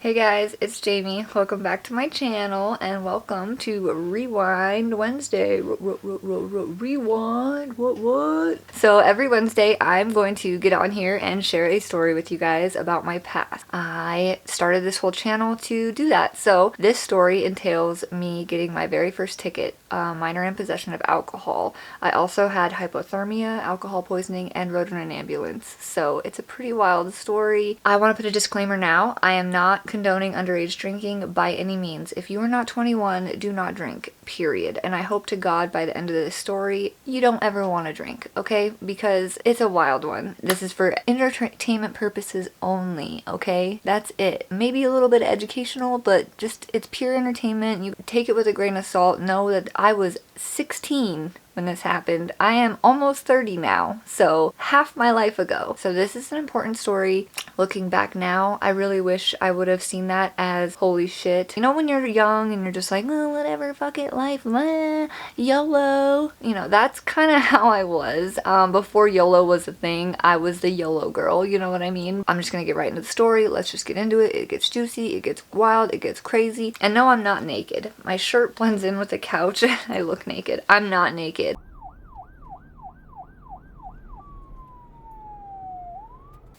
Hey guys, it's Jamie. Welcome back to my channel and welcome to Rewind Wednesday. Rewind? What? So every Wednesday I'm going to get on here and share a story with you guys about my past. I started this whole channel to do that. So this story entails me getting my very first ticket, minor in possession of alcohol. I also had hypothermia, alcohol poisoning, and rode in an ambulance. So it's a pretty wild story. I want to put a disclaimer now. I am not condoning underage drinking by any means. If you are not 21, do not drink, period. And I hope to God by the end of this story, you don't ever want to drink, okay? Because it's a wild one. This is for entertainment purposes only, okay? That's it. Maybe a little bit educational, but just it's pure entertainment. You take it with a grain of salt. Know that I was 16 when this happened. I am almost 30 now, so half my life ago. So this is an important story. Looking back now, I really wish I would have seen that as holy shit. You know when you're young and you're just like, oh, whatever, fuck it, life, YOLO. You know, that's kind of how I was. Before YOLO was a thing, I was the YOLO girl, you know what I mean? I'm just gonna get right into the story. Let's just get into it. It gets juicy, it gets wild, it gets crazy. And no, I'm not naked. My shirt blends in with the couch. I look naked. I'm not naked.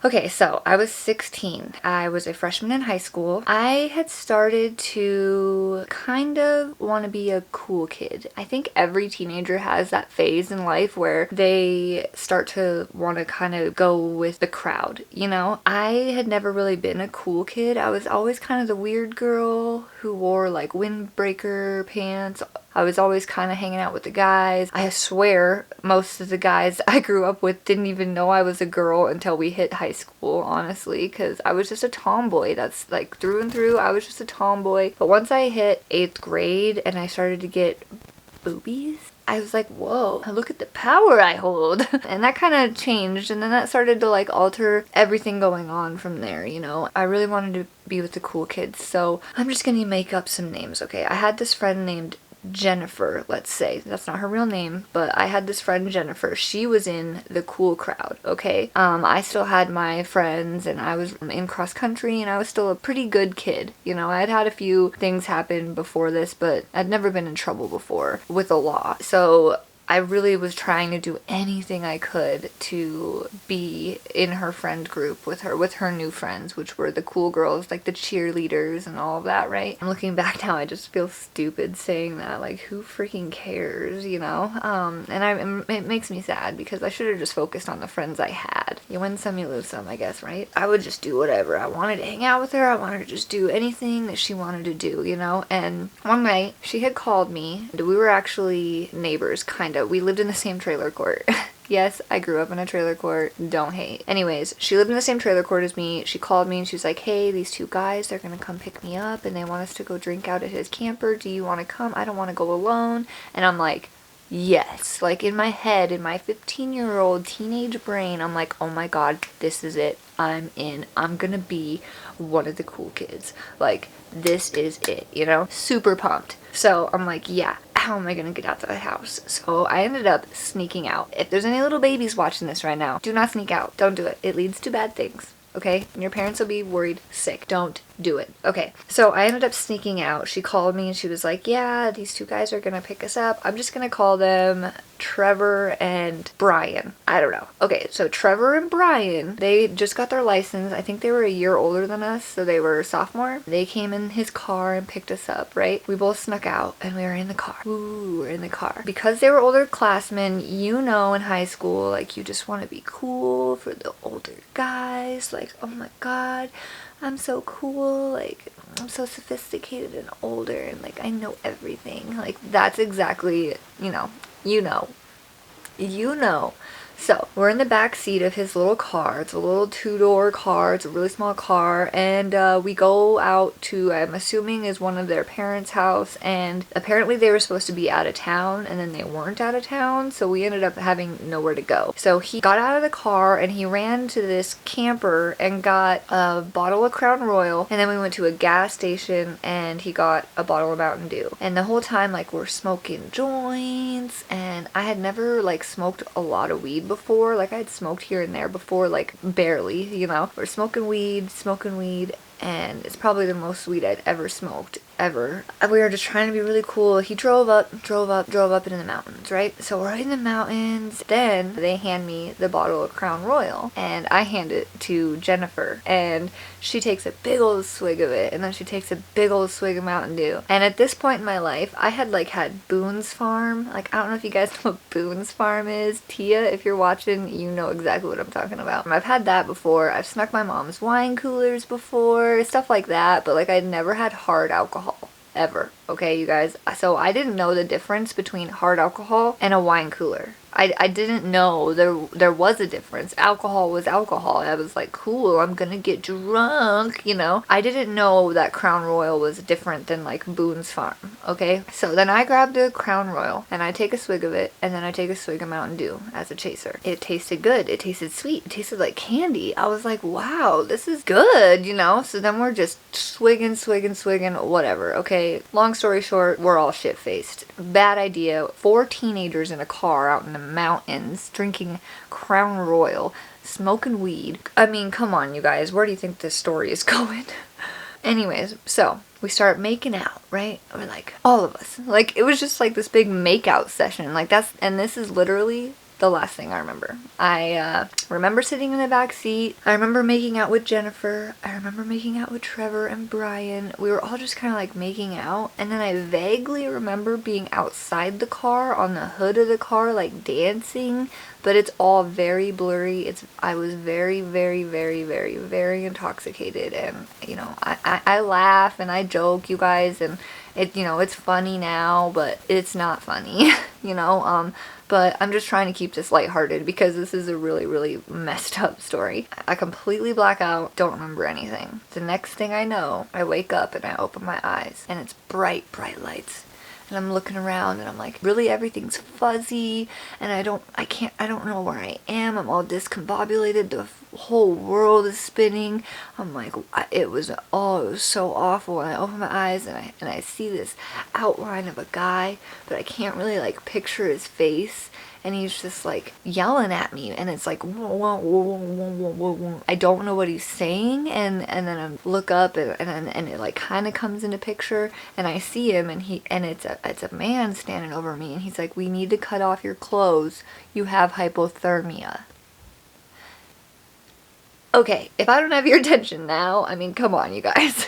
Okay, so I was 16. I was a freshman in high school. I had started to kind of want to be a cool kid. I think every teenager has that phase in life where they start to want to kind of go with the crowd, you know? I had never really been a cool kid. I was always kind of the weird girl who wore like windbreaker pants. I was always kind of hanging out with the guys. I swear most of the guys I grew up with didn't even know I was a girl until we hit high school, honestly, because I was just a tomboy. That's like through and through, I was just a tomboy. But once I hit 8th grade and I started to get boobies, I was like, whoa, look at the power I hold. And that kind of changed, and then that started to like alter everything going on from there, you know? I really wanted to be with the cool kids, so I'm just gonna make up some names, okay? I had this friend named Jennifer, let's say. That's not her real name, but I had this friend Jennifer. She was in the cool crowd, okay? I still had my friends and I was in cross country and I was still a pretty good kid. You know, I had had a few things happen before this, but I'd never been in trouble before with the law. So I really was trying to do anything I could to be in her friend group with her new friends, which were the cool girls, like the cheerleaders and all of that, right? I'm looking back now, I just feel stupid saying that, like who freaking cares, you know? It makes me sad because I should have just focused on the friends I had. You win some, you lose some, I guess, right? I would just do whatever. I wanted to hang out with her, I wanted to just do anything that she wanted to do, you know? And one night, she had called me. We were actually neighbors, kind of. We lived in the same trailer court. Yes, I grew up in a trailer court. Don't hate. Anyways, she lived in the same trailer court as me. She called me and she was like, hey, these two guys, they're gonna come pick me up and they want us to go drink out at his camper. Do you want to come? I don't want to go alone. And I'm like, yes. Like in my head, in my 15-year-old teenage brain, I'm like, oh my god, this is it. I'm in. I'm gonna be one of the cool kids. Like, this is it, you know? Super pumped. So I'm like, yeah, how am I gonna get out to the house? So I ended up sneaking out. If there's any little babies watching this right now, do not sneak out. Don't do it. It leads to bad things. Okay? And your parents will be worried sick. Don't do it. Okay, so I ended up sneaking out. She called me and she was like, yeah, these two guys are gonna pick us up. I'm just gonna call them Trevor and Brian. I don't know. Okay, so Trevor and Brian, they just got their license. I think they were a year older than us, so they were sophomore. They came in his car and picked us up, right? We both snuck out and we were in the car. Ooh, we're in the car. Because they were older classmen, you know, in high school, like you just want to be cool for the older guys. Like, oh my god, I'm so cool, like, I'm so sophisticated and older, and, like, I know everything. Like, that's exactly, you know. So, we're in the back seat of his little car. It's a little 2-door car. It's a really small car. And we go out to, I'm assuming, is one of their parents' house. And apparently they were supposed to be out of town, and then they weren't out of town. So we ended up having nowhere to go. So he got out of the car, and he ran to this camper and got a bottle of Crown Royal. And then we went to a gas station, and he got a bottle of Mountain Dew. And the whole time, like, we're smoking joints. And I had never, like, smoked a lot of weed before. Like, I had smoked here and there before, like barely, you know. We're smoking weed, and it's probably the most weed I'd ever smoked, ever. We were just trying to be really cool. He drove up into the mountains, right? So we're in the mountains. Then they hand me the bottle of Crown Royal, and I hand it to Jennifer, and she takes a big old swig of it, and then she takes a big old swig of Mountain Dew. And at this point in my life, I had like had Boone's Farm. Like, I don't know if you guys know what Boone's Farm is. Tia, if you're watching, you know exactly what I'm talking about. I've had that before. I've snuck my mom's wine coolers before, stuff like that, but like I'd never had hard alcohol. Ever. Okay, you guys? So I didn't know the difference between hard alcohol and a wine cooler. I didn't know there was a difference. Alcohol was alcohol. I was like, cool, I'm gonna get drunk, you know? I didn't know that Crown Royal was different than like Boone's Farm, okay? So then I grabbed a Crown Royal and I take a swig of it, and then I take a swig of Mountain Dew as a chaser. It tasted good. It tasted sweet. It tasted like candy. I was like, wow, this is good, you know? So then we're just swigging, whatever, okay? Long story short, we're all shit-faced. Bad idea. 4 teenagers in a car out in the mountains drinking Crown Royal, smoking weed. I mean, come on, you guys. Where do you think this story is going? Anyways, so we start making out, right? We're like, all of us. Like, it was just like this big make-out session. Like, and this is literally the last thing I remember. I remember sitting in the back seat. I remember making out with Jennifer. I remember making out with Trevor and Brian. We were all just kind of like making out. And then I vaguely remember being outside the car, on the hood of the car, like dancing. But it's all very blurry. I was very, very, very, very, very intoxicated. And, you know, I laugh and I joke, you guys. And, you know, it's funny now, but it's not funny, you know. But I'm just trying to keep this lighthearted because this is a really, really messed up story. I completely black out, don't remember anything. The next thing I know, I wake up and I open my eyes and it's bright, bright lights. And I'm looking around and I'm like, really, everything's fuzzy and I don't know where I am. I'm all discombobulated. The whole world is spinning. I'm like, it was so awful. And I open my eyes and I see this outline of a guy, but I can't really like picture his face. And he's just like yelling at me, and it's like, whoa, whoa, whoa, whoa, whoa, whoa, whoa. I don't know what he's saying, and then I look up and it like kind of comes into picture, and I see him, and it's a man standing over me, and he's like, we need to cut off your clothes. You have hypothermia. Okay, if I don't have your attention now, I mean, come on, you guys.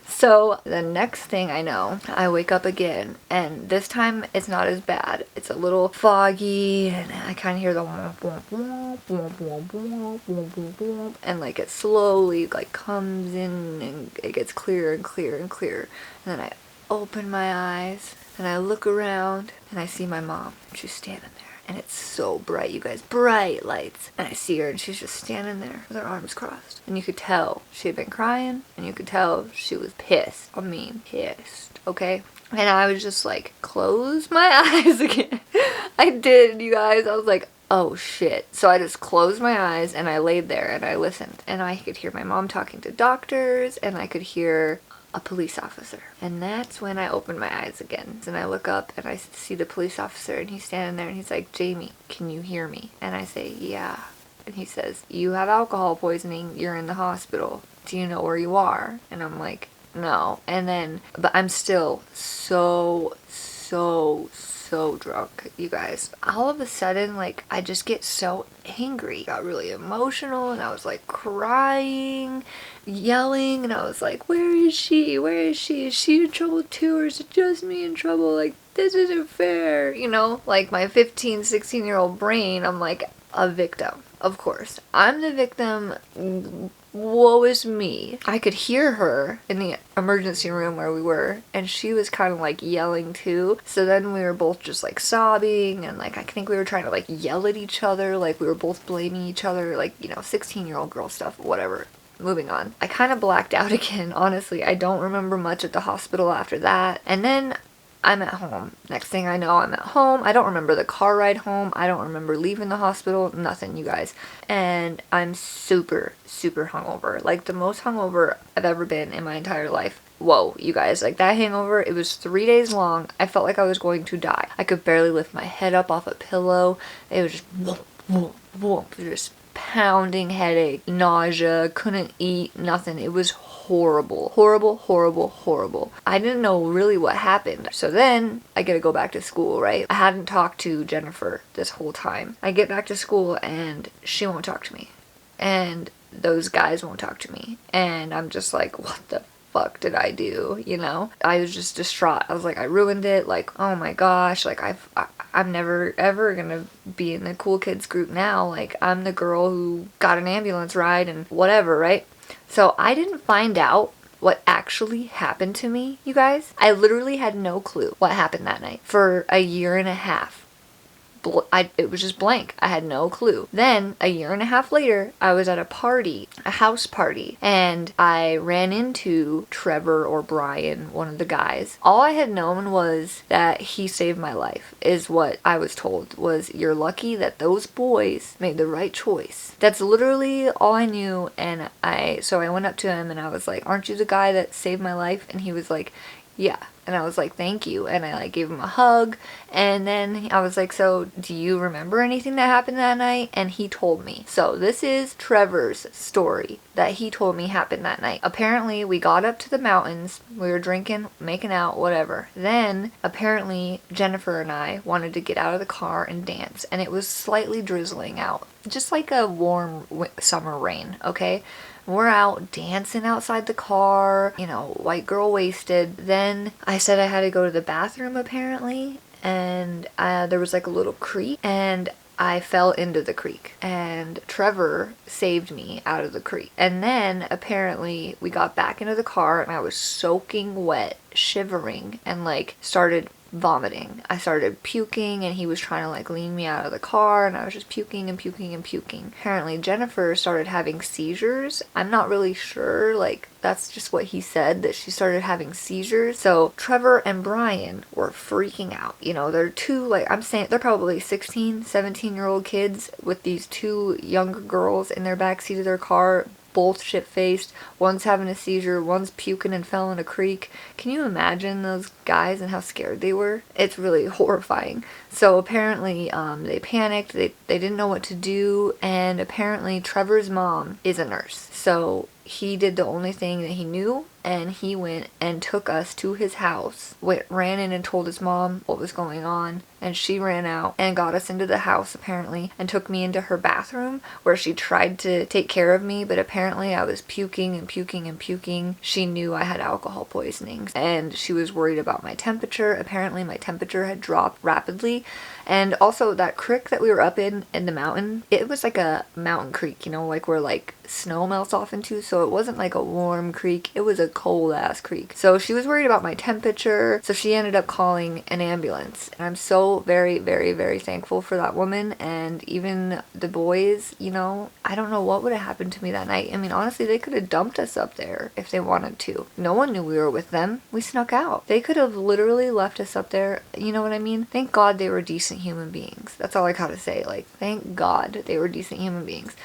So the next thing I know, I wake up again, and this time it's not as bad. It's a little foggy, and I kind of hear the womp, womp, womp, womp, womp, womp, womp, womp, womp, and like it slowly like comes in, and it gets clearer and clearer and clearer. And then I open my eyes, and I look around, and I see my mom. She's standing there. And it's so bright, you guys, bright lights. And I see her and she's just standing there with her arms crossed. And you could tell she had been crying, and you could tell she was pissed. I mean, pissed, okay? And I was just like, close my eyes again. I did, you guys. I was like, oh shit. So I just closed my eyes and I laid there and I listened. And I could hear my mom talking to doctors, and I could hear a police officer. And that's when I open my eyes again. And I look up and I see the police officer, and he's standing there and he's like, Jami, can you hear me? And I say, yeah. And he says, you have alcohol poisoning. You're in the hospital. Do you know where you are? And I'm like, no. And then, but I'm still so drunk, you guys. All of a sudden, like, I just get so angry. Got really emotional, and I was like crying, yelling, and I was like, where is she? Where is she? Is she in trouble too, or is it just me in trouble? Like, this isn't fair, you know? Like, my 15, 16-year-old brain, I'm like a victim. Of course, I'm the victim. Woe is me. I could hear her in the emergency room where we were, and she was kind of like yelling too. So then we were both just like sobbing, and like I think we were trying to like yell at each other, like we were both blaming each other, like, you know, 16-year-old girl stuff, whatever. Moving on. I kind of blacked out again, honestly. I don't remember much at the hospital after that. And then I'm at home. Next thing I know, I'm at home. I don't remember the car ride home. I don't remember leaving the hospital. Nothing, you guys. And I'm super hungover. Like, the most hungover I've ever been in my entire life. Whoa, you guys. Like, that hangover, it was 3 days long. I felt like I was going to die. I could barely lift my head up off a pillow. It was just whoop, whoop, whoop. Just pounding headache, nausea, couldn't eat, nothing. It was horrible. Horrible, horrible, horrible. I didn't know really what happened. So then I get to go back to school, right? I hadn't talked to Jennifer this whole time. I get back to school and she won't talk to me. And those guys won't talk to me. And I'm just like, what the fuck did I do? You know? I was just distraught. I was like, I ruined it. Like, oh my gosh. Like, I'm never ever gonna be in the cool kids group now. Like, I'm the girl who got an ambulance ride and whatever, right? So I didn't find out what actually happened to me, you guys. I literally had no clue what happened that night for a year and a half. It was just blank. I had no clue. Then, a year and a half later, I was at a party, a house party, and I ran into Trevor or Brian, one of the guys. All I had known was that he saved my life, is what I was told, was you're lucky that those boys made the right choice. That's literally all I knew, and so I went up to him and I was like, aren't you the guy that saved my life? And he was like, yeah. And I was like, thank you. And I like gave him a hug. And then I was like, so do you remember anything that happened that night? And he told me. So this is Trevor's story that he told me happened that night. Apparently we got up to the mountains. We were drinking, making out, whatever. Then apparently Jennifer and I wanted to get out of the car and dance. And it was slightly drizzling out. Just like a warm summer rain, okay? We're out dancing outside the car, you know, white girl wasted. Then I said I had to go to the bathroom apparently, and there was like a little creek, and I fell into the creek, and Trevor saved me out of the creek. And then apparently we got back into the car and I was soaking wet, shivering, and like started vomiting. I started puking and he was trying to like lean me out of the car, and I was just puking and puking and puking. Apparently Jennifer started having seizures. I'm not really sure, like that's just what he said, that she started having seizures. So Trevor and Brian were freaking out. You know, they're two, like I'm saying, they're probably 16, 17-year-old kids with these two younger girls in their backseat of their car, both shit-faced. One's having a seizure, one's puking and fell in a creek. Can you imagine those guys and how scared they were? It's really horrifying. So apparently they panicked, they didn't know what to do, and apparently Trevor's mom is a nurse. So he did the only thing that he knew, and he went and took us to his house, ran in and told his mom what was going on, and she ran out and got us into the house apparently and took me into her bathroom where she tried to take care of me, but apparently I was puking and puking and puking. She knew I had alcohol poisoning and she was worried about my temperature. Apparently my temperature had dropped rapidly, and also that creek that we were up in the mountain, it was like a mountain creek, you know, like where like snow melts off into, so it wasn't like a warm creek, it was a cold ass creek. So she was worried about my temperature, so she ended up calling an ambulance, and I'm so very, very, very thankful for that woman. And even the boys, you know, I don't know what would have happened to me that night. I mean, honestly, they could have dumped us up there if they wanted to. No one knew we were with them. We snuck out. They could have literally left us up there, you know what I mean? Thank God they were decent human beings. That's all I gotta say. Like, thank God they were decent human beings.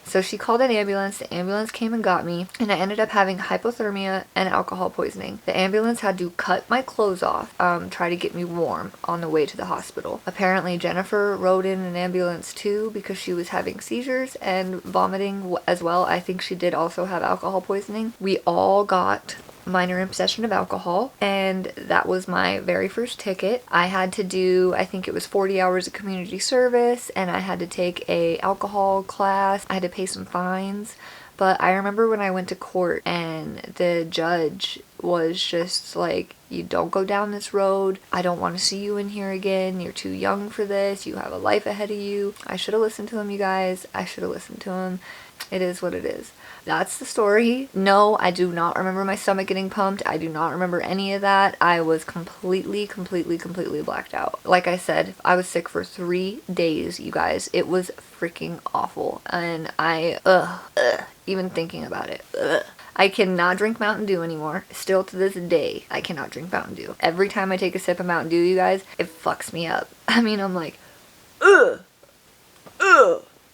So she called an ambulance, the ambulance came and got me, and I ended up having hypothermia and alcohol poisoning. The ambulance had to cut my clothes off, try to get me warm on the way to the hospital. Apparently Jennifer rode in an ambulance too because she was having seizures and vomiting as well. I think she did also have alcohol poisoning. We all got minor imposition of alcohol, and that was my very first ticket. I had to do, I think it was 40 hours of community service, and I had to take a alcohol class. I had to pay some fines. But I remember when I went to court and the judge was just like, you don't go down this road. I don't want to see you in here again. You're too young for this. You have a life ahead of you. I should have listened to him, you guys. I should have listened to him. It is what it is. That's the story. No, I do not remember my stomach getting pumped. I do not remember any of that. I was completely blacked out. Like I said, I was sick for 3 days, you guys. It was freaking awful. And even thinking about it, I cannot drink Mountain Dew anymore. Still to this day, I cannot drink Mountain Dew. Every time I take a sip of Mountain Dew, you guys, it fucks me up. I mean, I'm like, ugh.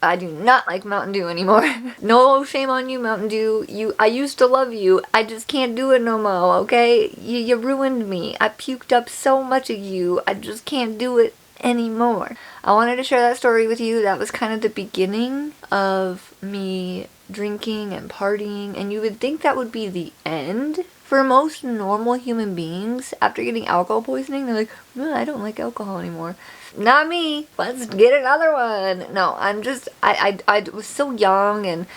I do not like Mountain Dew anymore. No shame on you, Mountain Dew. I used to love you. I just can't do it no more, okay? You ruined me. I puked up so much of you. I just can't do it anymore. I wanted to share that story with you. That was kind of the beginning of me drinking and partying, and you would think that would be the end. For most normal human beings, after getting alcohol poisoning, they're like, I don't like alcohol anymore. Not me. Let's get another one. No, I was so young, and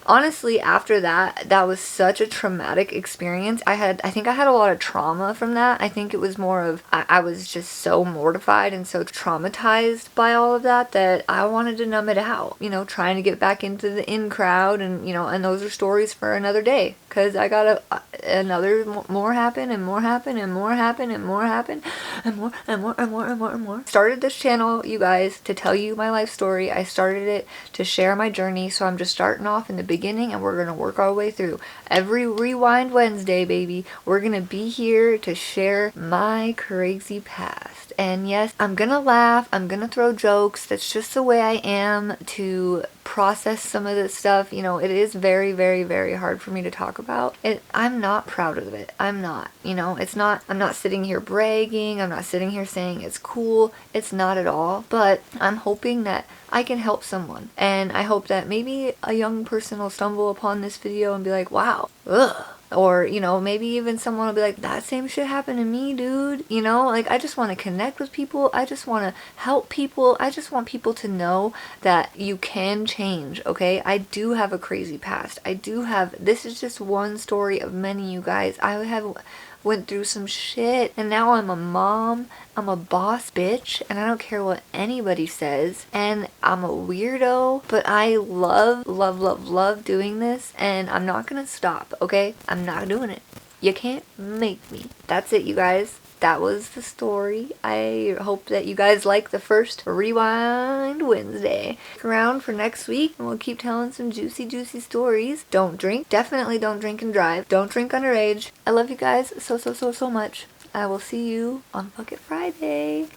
honestly, after that was such a traumatic experience. I think I had a lot of trauma from that. I think it was more of, I was just so mortified and so traumatized by all of that I wanted to numb it out, trying to get back into the in crowd, and, and those are stories for another day, because I got another more happen, and more happen, and more happen, and more happen, and more, and more, and more, and more, and more. Started this channel, you guys, to tell you my life story. I started it to share my journey, so I'm just starting off in the beginning, and we're gonna work our way through. Every Rewind Wednesday, baby, we're gonna be here to share my crazy past. And yes, I'm gonna laugh, I'm gonna throw jokes. That's just the way I am to process some of this stuff. It is very, very, very hard for me to talk about it. I'm not proud of it. I'm not. I'm not sitting here bragging. I'm not sitting here saying it's cool. It's not at all. But I'm hoping that I can help someone. And I hope that maybe a young person will stumble upon this video and be like, wow, ugh. Or, maybe even someone will be like, that same shit happened to me, dude. I just want to connect with people. I just want to help people. I just want people to know that you can change, okay? I do have a crazy past. This is just one story of many, you guys. I have went through some shit, and now I'm a mom, I'm a boss bitch, and I don't care what anybody says, and I'm a weirdo, but I love, love, love, love doing this, and I'm not gonna stop, okay? I'm not doing it. You can't make me. That's it, you guys. That was the story. I hope that you guys like the first Rewind Wednesday. Stick around for next week, and we'll keep telling some juicy, juicy stories. Don't drink. Definitely don't drink and drive. Don't drink underage. I love you guys so, so, so, so much. I will see you on Bucket Friday.